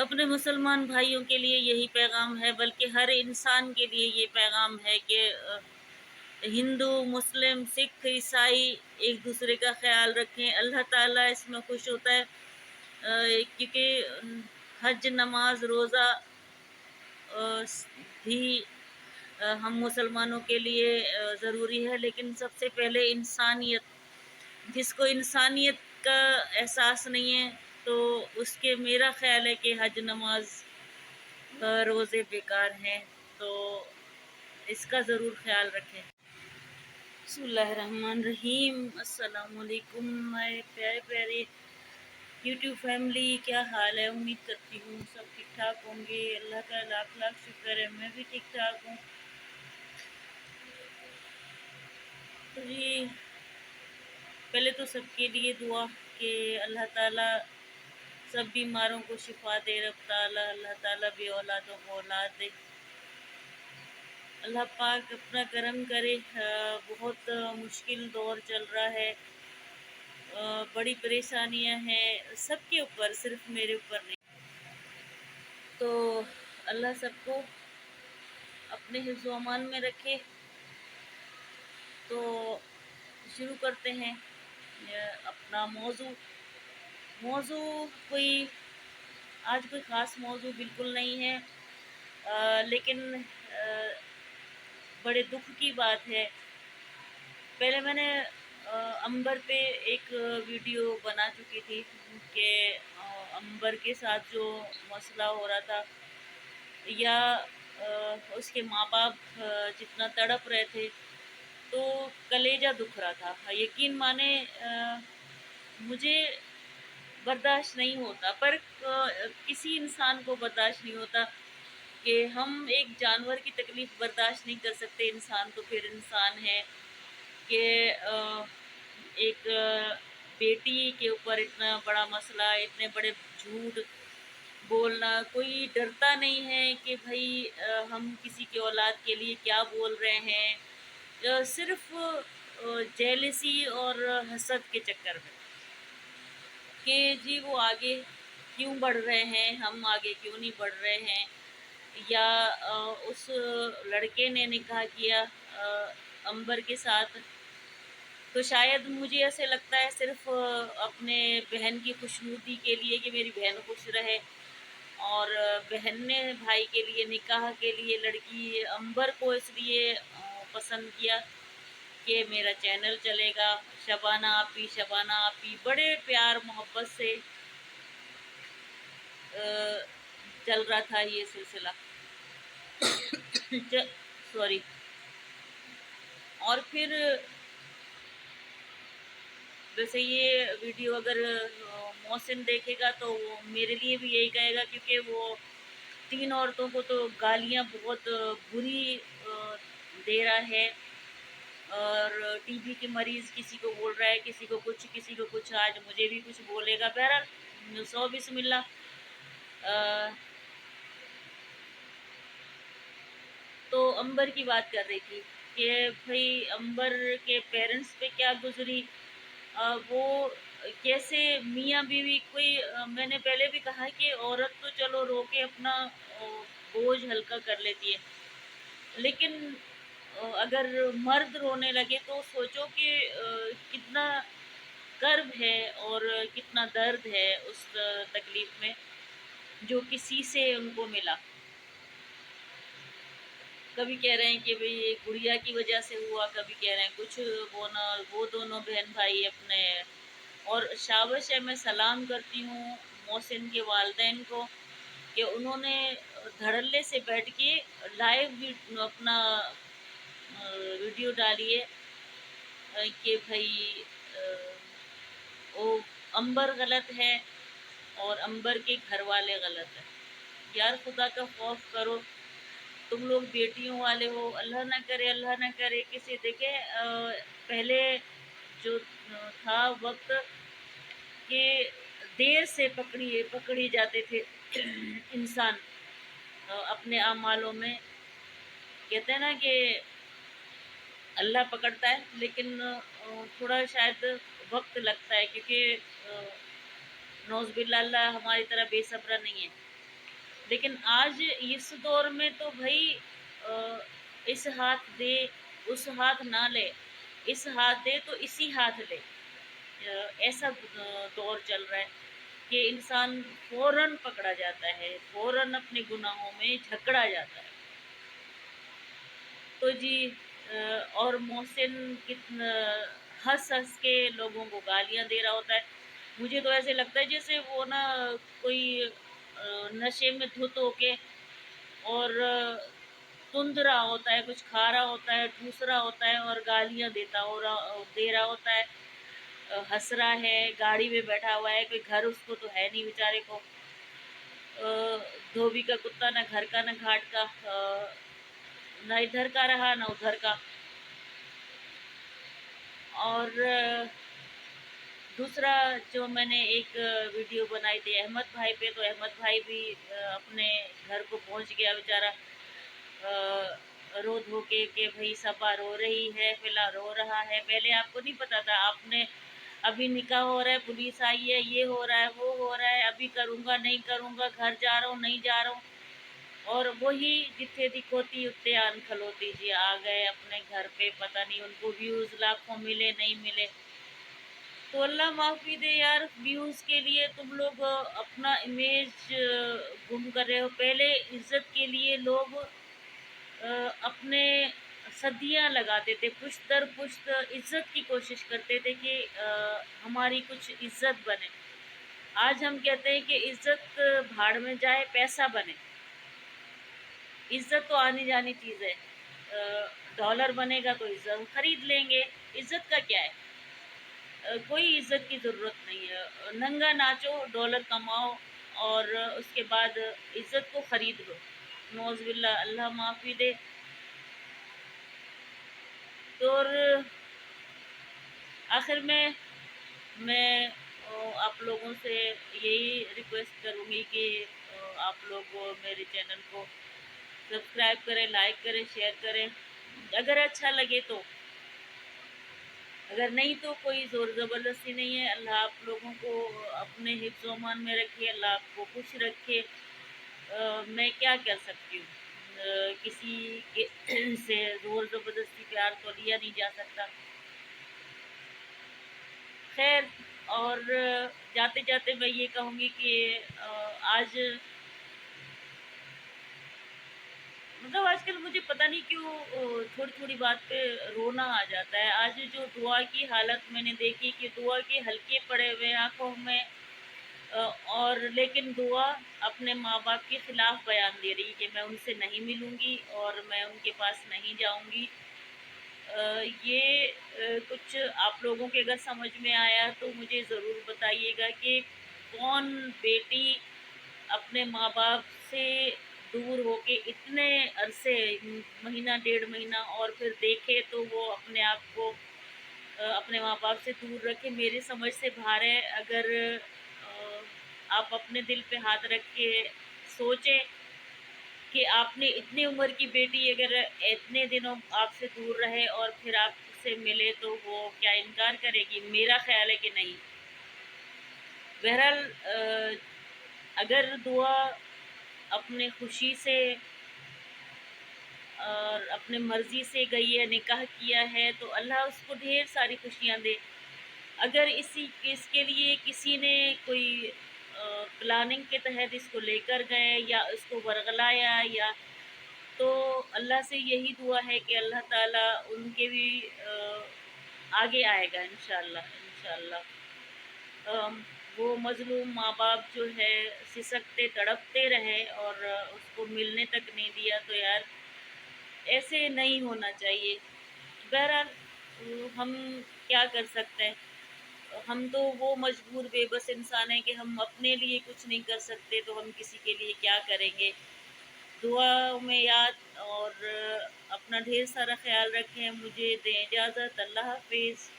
اپنے مسلمان بھائیوں کے لیے یہی پیغام ہے، بلکہ ہر انسان کے لیے یہ پیغام ہے کہ ہندو، مسلم، سکھ، عیسائی ایک دوسرے کا خیال رکھیں۔ اللہ تعالیٰ اس میں خوش ہوتا ہے، کیونکہ حج، نماز، روزہ بھی ہم مسلمانوں کے لیے ضروری ہے، لیکن سب سے پہلے انسانیت، جس کو انسانیت کا احساس نہیں ہے تو اس کے میرا خیال ہے کہ حج، نماز، روزے بیکار ہیں، تو اس کا ضرور خیال رکھیں۔ بسم اللہ الرحمن الرحیم۔ السلام علیکم میرے پیارے پیارے یوٹیوب فیملی، کیا حال ہے؟ امید کرتی ہوں سب ٹھیک ٹھاک ہوں گے۔ اللہ کا لاکھ لاکھ شکر ہے، میں بھی ٹھیک ٹھاک ہوں۔ تو جی، پہلے تو سب کے لیے دعا کہ اللہ تعالیٰ سب بیماروں کو شفا دے، رب تعالیٰ اللہ تعالیٰ بے اولادوں کو اولاد دے، اللہ پاک اپنا کرم کرے۔ بہت مشکل دور چل رہا ہے، بڑی پریشانیاں ہیں سب کے اوپر، صرف میرے اوپر نہیں۔ تو اللہ سب کو اپنے حفظ و امان میں رکھے۔ تو شروع کرتے ہیں اپنا موضوع آج کوئی خاص موضوع بالکل نہیں ہے، لیکن بڑے دکھ کی بات ہے۔ پہلے میں نے عنبر پہ ایک ویڈیو بنا چکی تھی کہ عنبر کے ساتھ جو مسئلہ ہو رہا تھا، یا اس کے ماں باپ جتنا تڑپ رہے تھے، تو کلیجہ دکھ رہا تھا۔ یقین مانے مجھے برداشت نہیں ہوتا، پر کسی انسان کو برداشت نہیں ہوتا کہ ہم ایک جانور کی تکلیف برداشت نہیں کر سکتے، انسان تو پھر انسان ہے کہ ایک بیٹی کے اوپر اتنا بڑا مسئلہ، اتنے بڑے جھوٹ بولنا، کوئی ڈرتا نہیں ہے کہ بھائی ہم کسی کی اولاد کے لیے کیا بول رہے ہیں، صرف جیلسی اور حسد کے چکر میں کہ جی وہ آگے کیوں بڑھ رہے ہیں، ہم آگے کیوں نہیں بڑھ رہے ہیں، یا اس لڑکے نے نکاح کیا عنبر کے ساتھ، تو شاید مجھے ایسے لگتا ہے صرف اپنے بہن کی خوشنودی کے لیے کہ میری بہن خوش رہے، اور بہن نے بھائی کے لیے، نکاح کے لیے لڑکی عنبر کو اس لیے پسند کیا کہ میرا چینل چلے گا۔ شبانہ آپی بڑے پیار محبت سے چل رہا تھا یہ سلسلہ سوری۔ اور پھر ویسے یہ ویڈیو اگر محسن دیکھے گا تو وہ میرے لیے بھی یہی کہے گا، کیونکہ وہ 3 عورتوں کو تو گالیاں بہت بری دے رہا ہے، اور ٹی بی کے مریض کسی کو بول رہا ہے، کسی کو کچھ، آج مجھے بھی کچھ بولے گا۔ بہرحال سو بسم اللہ۔ تو عنبر کی بات کر رہی تھی کہ بھائی عنبر کے پیرنٹس پہ کیا گزری، وہ کیسے میاں بیوی کوئی، میں نے پہلے بھی کہا کہ عورت تو چلو رو کے اپنا بوجھ ہلکا کر لیتی ہے، لیکن اگر مرد رونے لگے تو سوچو کہ کتنا کرب ہے اور کتنا درد ہے اس تکلیف میں جو کسی سے ان کو ملا۔ کبھی کہہ رہے ہیں کہ بھئی یہ گڑیا کی وجہ سے ہوا، کبھی کہہ رہے ہیں کچھ، وہ دونوں بہن بھائی اپنے، اور شاباش ہے، میں سلام کرتی ہوں محسن کے والدین کو کہ انہوں نے دھڑلے سے بیٹھ کے لائیو اپنا ویڈیو ڈالی ہے کہ بھائی وہ عنبر غلط ہے اور عنبر کے گھر والے غلط ہیں۔ یار خدا کا خوف کرو، تم لوگ بیٹیوں والے ہو، اللہ نہ کرے کسی، دیکھے پہلے جو تھا وقت کہ دیر سے پکڑی جاتے تھے انسان اپنے اعمالوں میں، کہتے ہیں نا کہ اللہ پکڑتا ہے، لیکن تھوڑا شاید وقت لگتا ہے، کیونکہ نوز باللہ اللہ ہماری طرح بے صبرا نہیں ہے۔ لیکن آج اس دور میں تو بھائی اس ہاتھ دے اس ہاتھ نہ لے، اس ہاتھ دے تو اسی ہاتھ لے، ایسا دور چل رہا ہے کہ انسان فوراً پکڑا جاتا ہے، فوراً اپنے گناہوں میں جھکڑا جاتا ہے۔ تو جی اور محسن کتنا ہنس ہنس کے لوگوں کو گالیاں دے رہا ہوتا ہے۔ مجھے تو ایسے لگتا ہے جیسے وہ نا کوئی نشے میں دھت ہو کے اور تند رہا ہوتا ہے، کچھ کھا رہا ہوتا ہے، ٹھوس رہا ہوتا ہے اور گالیاں دے رہا ہوتا ہے، ہنس رہا ہے، گاڑی میں بیٹھا ہوا ہے، کوئی گھر اس کو تو ہے نہیں بیچارے کو، دھوبی کا کتا نہ گھر کا نہ گھاٹ کا، نہ ادھر کا رہا نہ ادھر کا۔ اور دوسرا جو میں نے ایک ویڈیو بنائی تھی احمد بھائی پہ، تو احمد بھائی بھی اپنے گھر کو پہنچ گیا بیچارہ، رو دھو کے کہ بھائی صبا رو رہی ہے، فلاں رو رہا ہے، پہلے آپ کو نہیں پتا تھا، آپ نے ابھی نکاح ہو رہا ہے، پولیس آئی ہے، یہ ہو رہا ہے، وہ ہو رہا ہے، ابھی کروں گا نہیں کروں گا، گھر جا رہا ہوں نہیں جا رہا ہوں، اور وہی جتھے دکھوتی اتنے آن کھلوتی جی آ گئے اپنے گھر پہ، پتہ نہیں ان کو ویوز لاکھوں ملے نہیں ملے۔ تو اللہ معافی دے یار، ویوز کے لیے تم لوگ اپنا امیج گم کر رہے ہو۔ پہلے عزت کے لیے لوگ اپنے صدیاں لگاتے تھے، پشت در پشت عزت کی کوشش کرتے تھے کہ ہماری کچھ عزت بنے۔ آج ہم کہتے ہیں کہ عزت بھاڑ میں جائے، پیسہ بنے۔ عزت تو آنی جانی چیز ہے، ڈالر بنے گا تو عزت خرید لیں گے، عزت کا کیا ہے؟ کوئی عزت کی ضرورت نہیں ہے، ننگا ناچو، ڈالر کماؤ اور اس کے بعد عزت کو خرید لو، نعوذ باللہ، اللہ معافی دے۔ تو اور آخر میں آپ لوگوں سے یہی ریکویسٹ کروں گی کہ آپ لوگ میرے چینل کو سبسکرائب کریں، لائک کریں، شیئر کریں، اگر اچھا لگے تو، اگر نہیں تو کوئی زور زبردستی نہیں ہے۔ اللہ آپ لوگوں کو اپنے حفظ و امان میں رکھے، اللہ آپ کو خوش رکھے۔ میں کیا کر سکتی ہوں؟ کسی سے زور زبردستی پیار تو لیا نہیں جا سکتا۔ خیر، اور جاتے جاتے میں یہ کہوں گی کہ آج مطلب آج کل مجھے پتہ نہیں کیوں تھوڑی تھوڑی بات پہ رونا آ جاتا ہے۔ آج جو دعا کی حالت میں نے دیکھی کہ دعا کے حلقے پڑے ہوئے آنکھوں میں، اور لیکن دعا اپنے ماں باپ کے خلاف بیان دے رہی کہ میں ان سے نہیں ملوں گی اور میں ان کے پاس نہیں جاؤں گی۔ یہ کچھ آپ لوگوں کے اگر سمجھ میں آیا تو مجھے ضرور بتائیے گا کہ کون بیٹی اپنے ماں باپ سے دور ہو کے اتنے عرصے، مہینہ ڈیڑھ مہینہ، اور پھر دیکھے تو وہ اپنے آپ کو اپنے ماں باپ سے دور رکھے۔ میرے سمجھ سے باہر ہے۔ اگر آپ اپنے دل پہ ہاتھ رکھ کے سوچیں کہ آپ نے اتنی عمر کی بیٹی اگر اتنے دنوں آپ سے دور رہے اور پھر آپ سے ملے تو وہ کیا انکار کرے گی؟ میرا خیال ہے کہ نہیں۔ بہرحال اگر دعا اپنے خوشی سے اور اپنے مرضی سے گئی ہے، نکاح کیا ہے، تو اللہ اس کو ڈھیر ساری خوشیاں دے۔ اگر اس کے لیے کسی نے کوئی پلاننگ کے تحت اس کو لے کر گئے یا اس کو ورغلایا، یا تو اللہ سے یہی دعا ہے کہ اللہ تعالیٰ ان کے بھی آگے آئے گا انشاءاللہ انشاءاللہ۔ وہ مظلوم ماں باپ جو ہے سسکتے تڑپتے رہے اور اس کو ملنے تک نہیں دیا، تو یار ایسے نہیں ہونا چاہیے۔ بہرحال ہم کیا کر سکتے ہیں؟ ہم تو وہ مجبور بے بس انسان ہیں کہ ہم اپنے لیے کچھ نہیں کر سکتے، تو ہم کسی کے لیے کیا کریں گے؟ دعا میں یاد، اور اپنا ڈھیر سارا خیال رکھیں۔ مجھے دیں اجازت، اللہ حافظ۔